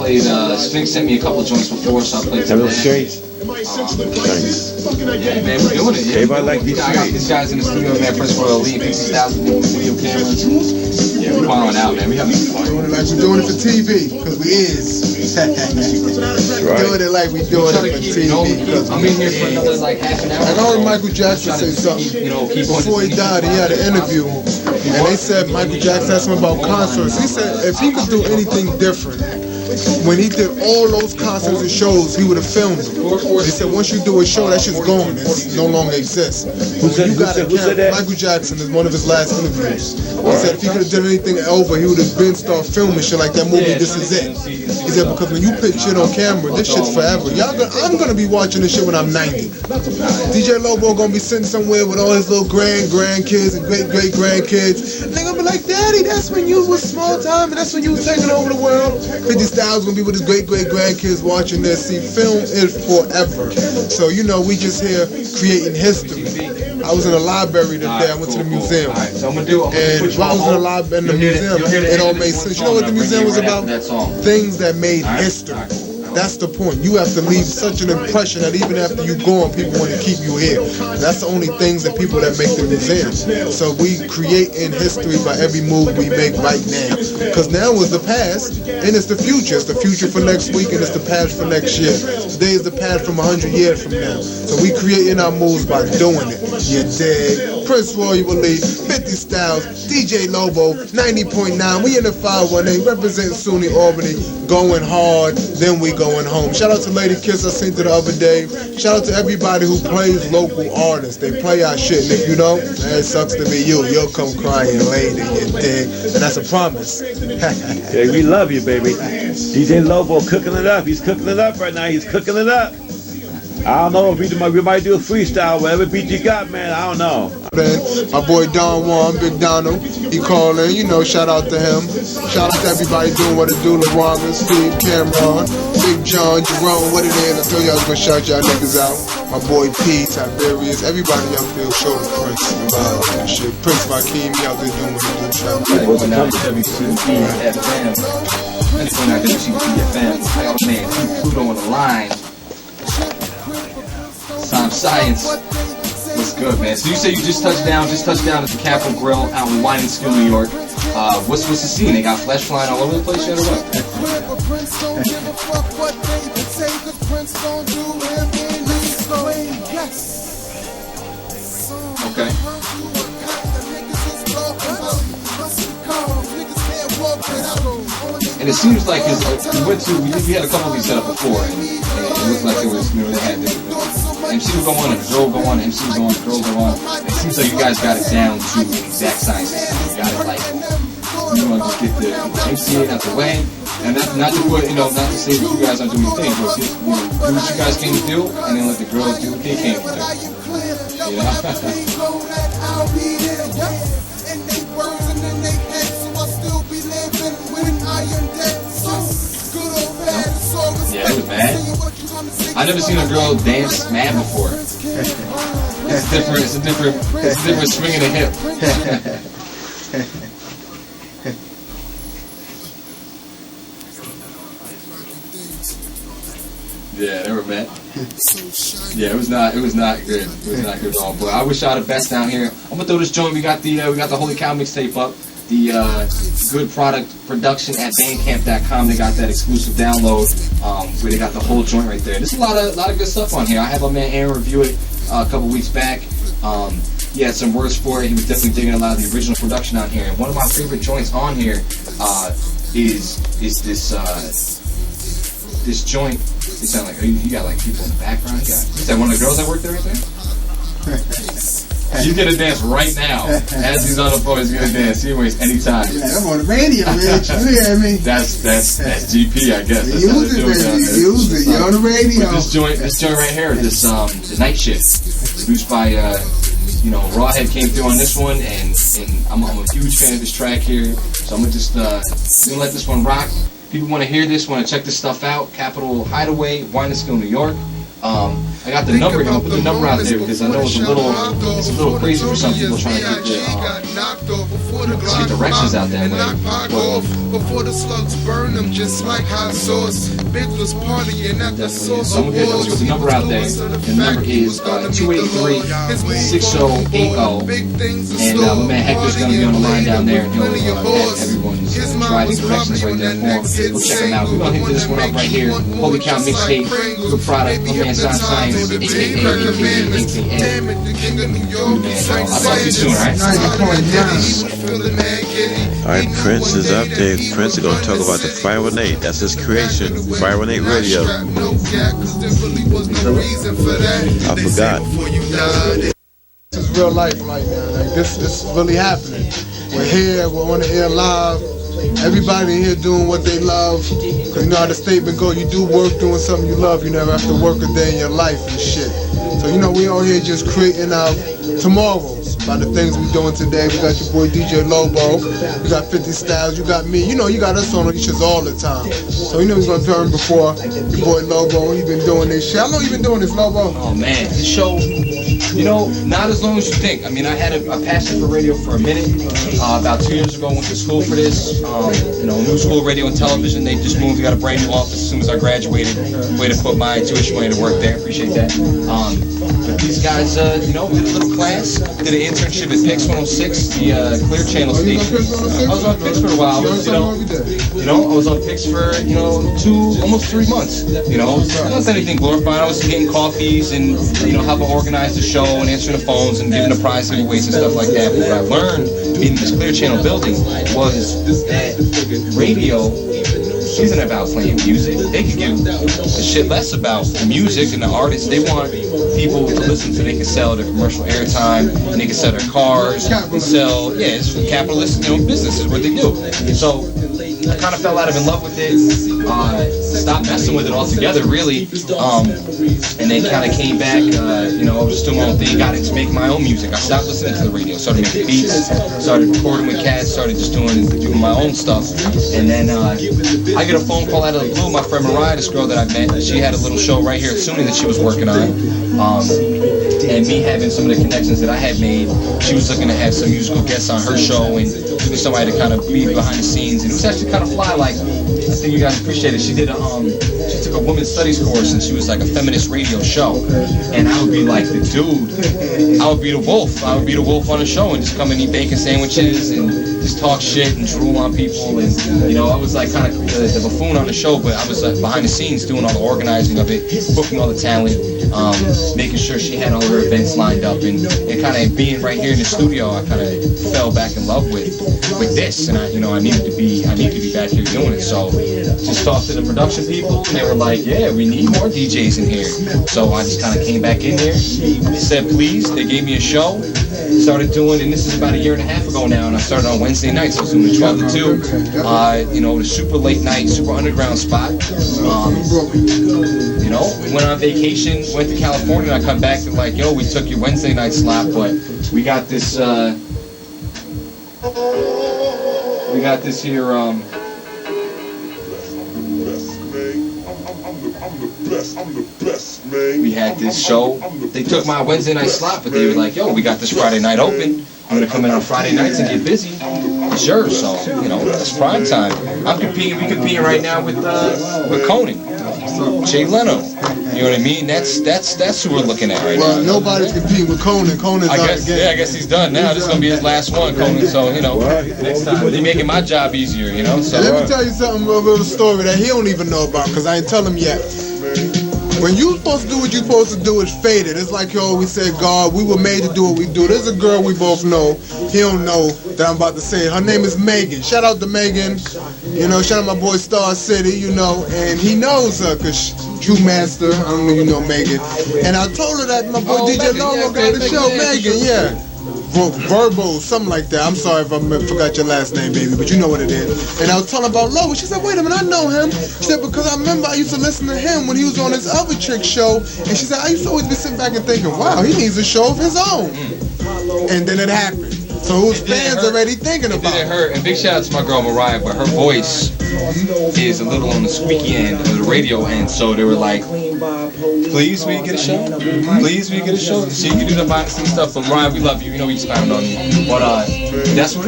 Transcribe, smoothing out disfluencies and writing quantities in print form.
played, Sphinx sent me a couple joints before, so I played some. Real straight. Yeah, man, we're doing it. Yeah, everybody like these. I got these guys in the studio, man. Prinze Royal Elite, Stylez, video cameras. Yeah, we're wilding out, man. We having fun. We're doing it like we're doing it for TV, because we is. We're doing it like we're doing it for TV. I'm in here for another like half an hour. I heard Michael Jackson say something. Before he died, he had an interview, and they said Michael Jackson asked him about concerts. He said if he could do anything different, when he did all those concerts and shows, he would have filmed them. They said once you do a show, that shit's gone. It no longer exists. But when you got a camera, Michael Jackson is one of his last interviews. He said if he could have done anything over, he would have been start filming shit like that movie. This is it. He said because when you put shit on camera, this shit's forever. I'm gonna be watching this shit when I'm 90. DJ Lobo gonna be sitting somewhere with all his little grandkids and great grandkids. And they gonna be like, Daddy, that's when you was small time, and that's when you was taking over the world. 50 Stylez gonna be with his great grandkids watching this. See, film is forever. So you know, we just here creating history. I was in the library today. I went to the museum, and while I was in the museum, it all made sense. You know what the museum was about? Things that made history. That's the point. You have to leave such an impression that even after you gone, people want to keep you here. That's the only things that people that make the museum. So we create in history by every move we make right now. Because now is the past, and it's the future. It's the future for next week, and it's the past for next year. Today is the past from 100 years from now. So we creating our moves by doing it. You dig? Prinze Royal Elite, 50 Stylez, DJ Lobo, 90.9. We in the 518, representing SUNY Albany, going hard, then we going home. Shout out to Lady Kiss, I seen her the other day. Shout out to everybody who plays local artists. They play our shit, and if you don't, man, it sucks to be you. You'll come crying later, you dig? And that's a promise. Hey, we love you, baby. DJ Lobo cooking it up. He's cooking it up right now. He's cooking it up. I don't know if we might do a freestyle, whatever beat you got, man. I don't know. My boy Don Juan, Big Donald, he called in, you know, shout out to him. Shout out to everybody doing what it do, LeBron, Steve, Cameron, Big John, Jerome, what it is. I told you I was gonna shout y'all niggas out. My boy P, Tiberius, everybody up there, show the Prince. Shit, Prince Rakim, he out there doing what he do. Shout out to WCPFM. Anything like WCPFM. I got my man Pluto on the line. Science. What's good, man? So you say you just touched down at the Capitol Grill out in Winesville, New York. What's the scene? They got flesh flying all over the place yet, or what? Okay. And it seems like we had a couple of these set up before, and it looked like it was, you know, they had MC would go on, and girl go on, MC would go on, girl go on. It seems like you guys got it down to the exact science. You got it like, you want to just get the MC out the way, and not to put, you know, not to say that you guys aren't doing your thing, but just, you know, do what you guys came to do, and then let the girls do what they came to do. You know? Yeah, it was mad. I never seen a girl dance mad before. It's a different swing in the hip. Yeah, they were mad. Yeah, it was not good. It was not good at all. But I wish y'all the best down here. I'm gonna throw this joint. We got the Holy Cow mixtape up. The good product production at bandcamp.com. They got that exclusive download where they got the whole joint right there. There's a lot of good stuff on here. I had my man Aaron review it a couple weeks back. He had some words for it. He was definitely digging a lot of the original production on here. And one of my favorite joints on here is this joint. It sounds like you got like people in the background. Is that one of the girls that worked there right there? He's gonna dance right now. As he's on the phone, he's gonna dance. He waits anytime. Yeah, I'm on the radio, man. You hear me? That's GP, I guess. That's use it, baby. Use it. You're on the radio. This joint right here, the Night Shift, produced by Rawhead came through on this one, and I'm a huge fan of this track here. So I'm gonna just gonna let this one rock. People want to hear this, want to check this stuff out. Capitol Hideaway, Winesville, New York. I got the number here. I'll put the number out there because I know it's a little crazy for some people trying to get the directions out that way. Before the slugs burn them just like hot sauce. Big was partying at the source. So I'm gonna put the number out there. The number is 283-6080. And my man Hector's gonna be on the line down there, and he'll have everyone's driving directions right there for him. Go check him out. We're gonna hit this one up right here. Holy Cow Mixtape, good product. My man Science, aka. I'll talk to you soon, alright? Alright, Prince is up there. Prince is gonna talk about the 518. That's his creation. 518 Radio. I forgot. This is real life right now. Like this is really happening. We're here. We're on the air live. Everybody here doing what they love. Cause you know how the statement go, you do work doing something you love, you never have to work a day in your life and shit. So you know we all here just creating our tomorrows by the things we doing today. We got your boy DJ Lobo, we got 50 Stylez, you got me, you know you got us on each other all the time. So you know we're gonna turn before your boy Lobo, he been doing this shit. How long you been doing this, Lobo? Oh man, this show, you know, not as long as you think. I mean, I had a passion for radio for a minute. About 2 years ago, I went to school for this. You know, new school radio and television. They just moved. We got a brand new office as soon as I graduated. Way to put my tuition money to work there. Appreciate that. But these guys, you know, did a little class. Did an internship at Pix 106, the Clear Channel station. I was on Pix for a while. I was on Pix for almost 3 months. You know, it wasn't anything glorified. I was getting coffees and helping organize the show and answering the phones and giving the prize giveaways and stuff like that. But what I learned in this Clear Channel building was that radio isn't about playing music. They could give a shit less about the music and the artists. They want people to listen so they can sell their commercial airtime and they can sell their cars and sell, it's capitalist, business is what they do. So I kind of fell out of love with it, stopped messing with it altogether, really, and then kind of came back, I was just doing my own thing, got into making my own music. I stopped listening to the radio, started making beats, started recording with cats, started just doing my own stuff, and then I get a phone call out of the blue. My friend Mariah, this girl that I met, she had a little show right here at SUNY that she was working on, and me having some of the connections that I had made, she was looking to have some musical guests on her show, and looking for somebody to kind of be behind the scenes, and it was actually kind of fly. Like, I think you guys appreciate it. She did she took a women's studies course, and she was like a feminist radio show, and I would be like the dude. I would be the wolf. I would be the wolf on the show and just come and eat bacon sandwiches and just talk shit and drool on people, and I was like kind of the buffoon on the show, but I was behind the scenes doing all the organizing of it, booking all the talent, making sure she had all her events lined up, and kind of being right here in the studio, I kind of fell back in love with this, and I needed to be back here doing it. So just talked to the production people, and they were like, yeah, we need more DJs in here. So I just kind of came back in here, said please. They gave me a show, started doing, and this is about 1.5 years ago now, and I started on Wednesday nights, so Zoom 12 to 2. The super late night, super underground spot. We went on vacation, went to California, and I come back and like, yo, we took your Wednesday night slot, but we got this here, we had this show. They took my Wednesday night slot, but they were like, yo, we got this Friday night open. I'm gonna come in on Friday nights and get busy. Sure, so it's prime time. We competing right now with Conan, Jay Leno. You know what I mean? That's who we're looking at right now. Well, nobody's competing with Conan. Conan's out of the game. Yeah, I guess he's done now. This is gonna be his last one, Conan. So next time they're making my job easier. So let me tell you something, a little story that he don't even know about, because I ain't tell him yet. When you supposed to do what you supposed to do, it's faded. It's like you always say, God, we were made to do what we do. There's a girl we both know. He don't know that I'm about to say. Her name is Megan. Shout out to Megan. Shout out my boy Star City, and he knows her because True Master. I don't know you know Megan. And I told her that my boy DJ Lobo got the show. Megan, yeah. Verbo, something like that. I'm sorry if I forgot your last name, baby, but you know what it is. And I was telling her about Lobo. She said, wait a minute, I know him. She said, because I remember I used to listen to him when he was on his other chick show. And she said, I used to always be sitting back and thinking, wow, he needs a show of his own. And then it happened. So whose fans already thinking about It it? hurt. And big shout out to my girl Mariah, but her voice is a little on the squeaky end, or the radio end. So they were like, please, will you get a show? Please, will you get a show? So you can do the behind the scenes stuff. But Mariah, we love you. You know we expound on you. But that's what it is.